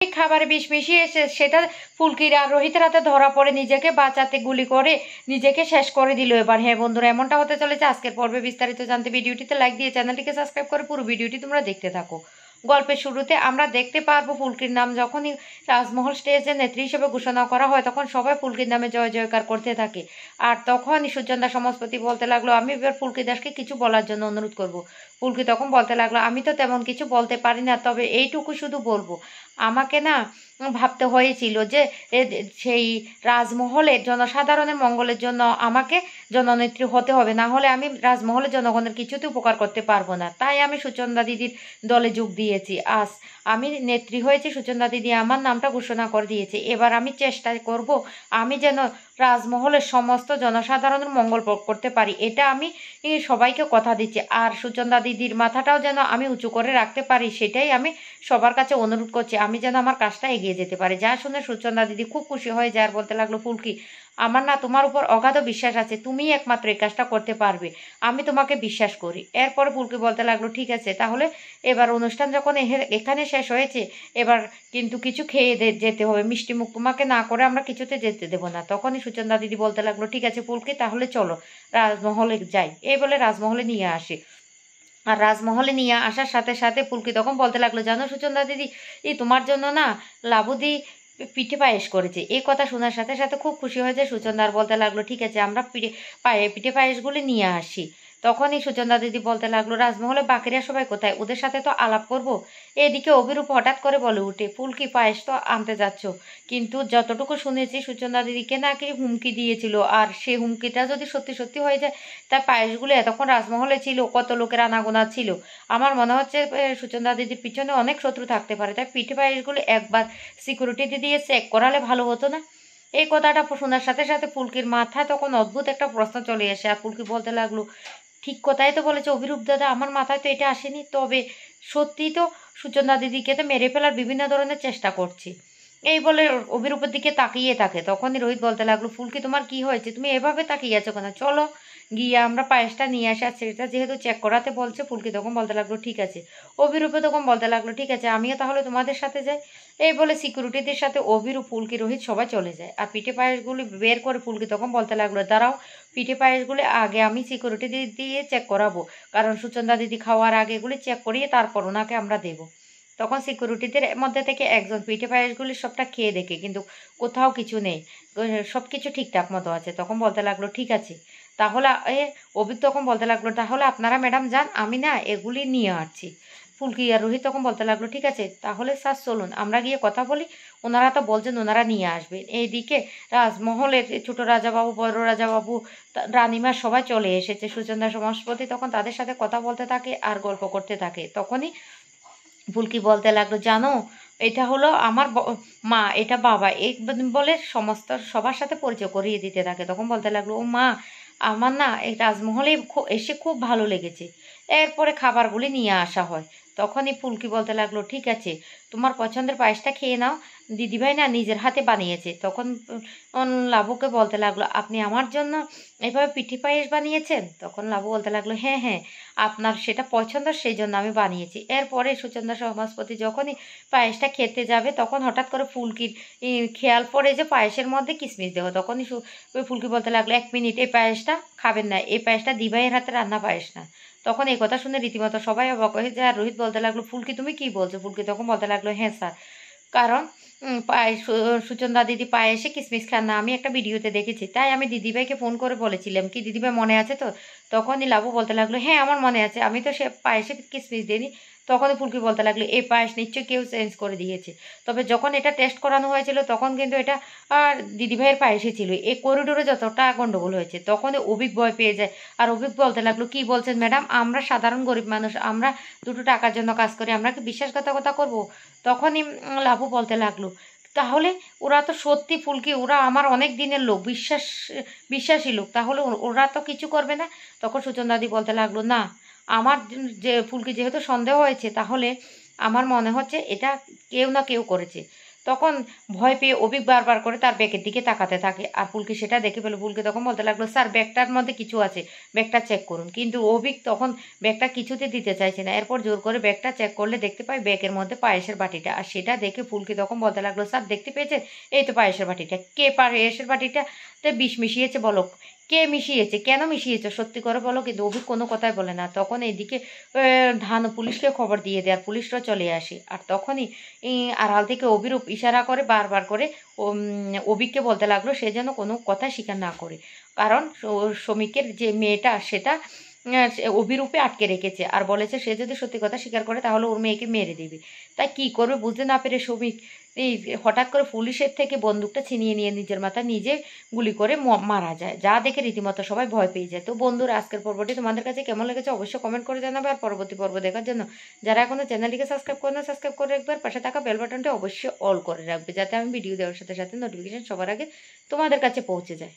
খাবারে বিষ মিশিয়ে সেটা ফুলকির আর রোহিতের হাতে ধরা পড়ে নিজেকে বাঁচাতে গুলি করে নিজেকে শেষ করে দিল এবার। হ্যাঁ বন্ধুরা, এমনটা হতে চলেছে আজকের পর্বে। বিস্তারিত জানতে ভিডিওটিতে লাইক দিয়ে চ্যানেলটিকে সাবস্ক্রাইব করে পুরো ভিডিওটি তোমরা দেখতে থাকো। গল্পের শুরুতে আমরা দেখতে পারবো ফুলকির নাম যখনই রাজমহল স্টেজের নেত্রী হিসেবে ঘোষণা করা হয় তখন সবাই ফুলকির নামে জয় জয়কার করতে থাকে। আর তখনই সুচন্দা সমাজপতি বলতে লাগলো, আমি এবার ফুলকি দাসকে কিছু বলার জন্য অনুরোধ করব। ফুলকি তখন বলতে লাগলো, আমি তো তেমন কিছু বলতে পারি না, তবে এইটুকু শুধু বলবো, আমাকে না ভাবতে হয়েছিল যে সেই রাজমহলের জনসাধারণের মঙ্গলের জন্য আমাকে জননেত্রী হতে হবে, না হলে আমি রাজমহলের জনগণের কিছুতে উপকার করতে পারবো না। তাই আমি সুচন্দা দিদির দলে যোগ দিয়েছি। আজ আমি নেত্রী হয়েছি, সুচন্দা দিদি আমার নামটা ঘোষণা করে দিয়েছে। এবার আমি চেষ্টা করব আমি যেন রাজমহলের সমস্ত জনসাধারণের মঙ্গল করতে পারি, এটা আমি সবাইকে কথা দিচ্ছি। আর সুচন্দা দিদির মাথাটাও যেন আমি উঁচু করে রাখতে পারি, সেটাই আমি সবার কাছে অনুরোধ করছি, আমি যেন আমার কাজটা এগিয়ে যেতে পারি। যা শুনে সুচন্দা দিদি খুব খুশি হয়ে যায় আর বলতে লাগলো, ফুলকি আমার না তোমার উপর অগাধ বিশ্বাস আছে, তুমিই একমাত্র এই কাজটা করতে পারবে, আমি তোমাকে বিশ্বাস করি। এরপরে ফুলকি বলতে লাগলো, ঠিক আছে, তাহলে এবার অনুষ্ঠান যখন এখানে শেষ হয়েছে এবার কিন্তু কিছু খেয়ে যেতে হবে, মিষ্টি মুখ তোমাকে না করে আমরা কিছুতে যেতে দেবো না। তখনই সুচন্দা দিদি বলতে লাগলো, ঠিক আছে ফুলকি, তাহলে চলো রাজমহলে যাই। এই বলে রাজমহলে নিয়ে আসে। আর রাজমহলে নিয়ে আসার সাথে সাথে ফুলকি তখন বলতে লাগলো, জানো সুচন্দা দিদি, তোমার জন্য না লাবুদি পিঠে পায়েস করেছে। এই কথা শোনার সাথে সাথে খুব খুশি হয়ে যায় সুচন্দা আর বলতে লাগলো, ঠিক আছে আমরা পিঠে পায়েসগুলি নিয়ে আসি। তখনই সুচন্দা দিদি বলতে লাগলো, রাজমহলে বাকিরা সবাই কোথায়, ওদের সাথে তো আলাপ করব। এদিকে অভিরূপ হঠাৎ করে বলে উঠে, ফুলকি পায়েস তো আনতে যাচ্ছ, কিন্তু যতটুকু শুনেছি সুচন্দা দিদিকে নাকি হুমকি দিয়েছিল, আর সেই হুমকিটা যদি সত্যি সত্যি হয়ে যায়, তার পায়েসগুলো এতক্ষণ রাজমহলে ছিল, কত লোকের আনাগোনা ছিল, আমার মনে হচ্ছে সুচন্দা দিদির পিছনে অনেক শত্রু থাকতে পারে। তাই পিঠে পায়েসগুলো একবার সিকিউরিটি দিয়ে চেক করালে ভালো হতো না? এই কথাটা শোনার সাথে সাথে ফুলকির মাথায় তখন অদ্ভুত একটা প্রশ্ন চলে আসে আর ফুলকি বলতে লাগলো, ঠিক কথাই তো বলেছে অভিরূপ দাদা, আমার মাথায় তো এটা আসেনি, তবে সত্যিই তো সুচন্দা দিদিকে তো মেরে ফেলার বিভিন্ন ধরনের চেষ্টা করছি। এই বলে অভিরূপের দিকে তাকিয়ে থাকে। তখনই রোহিত বলতে লাগলো, ফুলকি তোমার কি হয়েছে, তুমি এভাবে তাকিয়ে আছো কেন, চলো গিয়ে আমরা পায়েসটা নিয়ে আসি। আর সেটা যেহেতু চেক করাতে বলছে, ফুলকি তখন বলতে লাগলো, ঠিক আছে। অভিরূপে তখন বলতে লাগলো, ঠিক আছে আমিও তাহলে তোমাদের সাথে যাই। এই বলে সিকিউরিটিদের সাথে অভিরূপ, ফুলকি, রোহিত সবাই চলে যায়। আর পিঠে পায়েসগুলি বের করে ফুলকি তখন বলতে লাগলো, দাঁড়াও, পিঠে পায়েসগুলি আগে আমি সিকিউরিটি দিয়ে চেক করাবো, কারণ সুচন্দা দিদি খাওয়ার আগে এগুলি চেক করিয়ে তারপর ওনাকে আমরা দেবো। তখন সিকিউরিটিদের মধ্যে থেকে একজন পিঠে পায়েসগুলি সবটা খেয়ে দেখে, কিন্তু কোথাও কিছু নেই, সব কিছু ঠিকঠাক মতো আছে। তখন বলতে লাগলো, ঠিক আছে তাহলে অভিক তখন বলতে লাগলো, তাহলে আপনারা ম্যাডাম যান, আমি না এগুলি নিয়ে আসছি। ফুলকি আর রোহিত তখন বলতে লাগলো, ঠিক আছে তাহলে স্যার চলুন আমরা গিয়ে কথা বলি, ওনারা তো বলছেন ওনারা নিয়ে আসবেন। এইদিকে রাজমহলের ছোট রাজাবাবু, বড় রাজাবাবু, রানীমা সবাই চলে এসেছে। সুচন্দা সমাজপতি তখন তাদের সাথে কথা বলতে থাকে আর গল্প করতে থাকে। তখনই ফুলকি বলতে লাগলো, জানো এটা হলো আমার মা, এটা বাবা, এই বলে সমস্ত সবার সাথে পরিচয় করিয়ে দিতে থাকে। তখন বলতে লাগলো, ও মা, আমার না এই রাজমহলে এসে খুব ভালো লেগেছে। এরপরে খাবারগুলি নিয়ে আসা হয়। তখনই ফুলকি বলতে লাগলো, ঠিক আছে তোমার পছন্দের পায়েসটা খেয়ে নাও, দিদিভাই না নিজের হাতে বানিয়েছে। তখন লাবুকে বলতে লাগলো, আপনি আমার জন্য এভাবে পিঠে পায়েস বানিয়েছেন? তখন লাবু বলতে লাগলো, হ্যাঁ হ্যাঁ, আপনার সেটা পছন্দ সেই জন্য আমি বানিয়েছি। এরপরে সুচন্দা সমাজপতি যখনই পায়েসটা খেতে যাবে তখন হঠাৎ করে ফুলকির খেয়াল পড়ে যে পায়েসের মধ্যে কিশমিশ দেবো। তখনই ওই ফুলকি বলতে লাগলো, এক মিনিট, এই পায়েসটা খাবেন না, এই পায়েসটা দিভাইয়ের হাতে রান্না পায়েস না। তখন এই কথা শুনে রীতিমতো সবাই অবাক হয়ে যায়। আর রোহিত বলতে লাগলো, ফুলকি তুমি কি বলছো? ফুলকি তখন বলতে লাগলো, হ্যাঁ স্যার, কারণ পায়েস সুচন্দা দিদি পায়েসে কিশমিশ খান না, আমি একটা ভিডিওতে দেখেছি, তাই আমি দিদিভাইকে ফোন করে বলেছিলাম, কি দিদিভাই মনে আছে তো? তখনই লাবু বলতে লাগলো, হ্যাঁ আমার মনে আছে, আমি তো সে পায়েসে কিশমিশ দিইনি। তখনই ফুলকি বলতে লাগলো, এই পায়েস নিশ্চয়ই কেউ চেঞ্জ করে দিয়েছে, তবে যখন এটা টেস্ট করানো হয়েছিল তখন কিন্তু এটা আর দিদিভাইয়ের পায়েসে ছিল। এই করিডোরে যতটা গন্ডগোল হয়েছে তখনই অভিক ভয় পেয়ে যায়। আর অভিক বলতে লাগলো, কি বলছেন ম্যাডাম, আমরা সাধারণ গরিব মানুষ, আমরা দুটো টাকার জন্য কাজ করি, আমরা কি বিশ্বাসঘাতকতা করবো? তখনই লাবু বলতে লাগলো, তাহলে ওরা তো সত্যি ফুলকি, ওরা আমার অনেক দিনের লোক, বিশ্বাসী লোক, তাহলে ওরা তো কিছু করবে না। তখন সুচন্দাদি বলতে লাগলো, না, আমার যে ফুলকি যেহেতু সন্দেহ হয়েছে, তাহলে আমার মনে হচ্ছে এটা কেউ না কেউ করেছে। তখন ভয় পেয়ে অভিক বারবার করে তার ব্যাগের দিকে তাকাতে থাকে। আর ফুলকি সেটা দেখে ফেলে। ফুলকি তখন বলতে লাগলো, স্যার ব্যাগটার মধ্যে কিছু আছে, ব্যাগটা চেক করুন। কিন্তু অভিক তখন ব্যাগটা কিছুতে দিতে চাইছে না। এরপর জোর করে ব্যাগটা চেক করলে দেখতে পায় ব্যাগের মধ্যে পায়েসের বাটিটা। আর সেটা দেখে ফুলকি তখন বলতে লাগলো, স্যার দেখতে পেয়েছেন, এই তো পায়েসের বাটিটা। কে পায়েসের বাটিটাতে বিষ মিশিয়েছে বলো, কে মিশিয়েছে, কেন মিশিয়েছে, সত্যি করে বলো। কিন্তু অভিক কোনো কথাই বলে না। তখন এইদিকে ধান পুলিশকে খবর দিয়ে দেয় আর পুলিশরা চলে আসে। আর তখনই আড়াল থেকে অভিরূপ ইশারা করে বারবার করে অভিককে বলতে লাগলো সে যেন কোনো কথা স্বীকার না করে, কারণ শ্রমিকের যে মেয়েটা সেটা সে অভিরূপে আটকে রেখেছে। আর বলেছে সে যদি সত্যি কথা স্বীকার করে তাহলে ওর মেয়েকে মেরে দেবে। তাই কি করবে বুঝতে না পেরে শ্রমিক এই হঠাৎ করে পুলিশের থেকে বন্দুকটা ছিনিয়ে নিয়ে নিজের মাথায় নিজে গুলি করে মারা যায়, যা দেখে রীতিমতো সবাই ভয় পেয়ে যায়। তো বন্ধুরা, আজকের পর্বটি তোমাদের কাছে কেমন লেগেছে অবশ্যই কমেন্ট করে জানাবে। আর পরবর্তী পর্ব দেখার জন্য যারা এখনো চ্যানেলটিকে সাবস্ক্রাইব করে না, সাবস্ক্রাইব করে রাখবে। আর পাশে থাকা বেল বাটনটি অবশ্যই অল করে রাখবে, যাতে আমি ভিডিও দেওয়ার সাথে সাথে নোটিফিকেশন সবার আগে তোমাদের কাছে পৌঁছে যায়।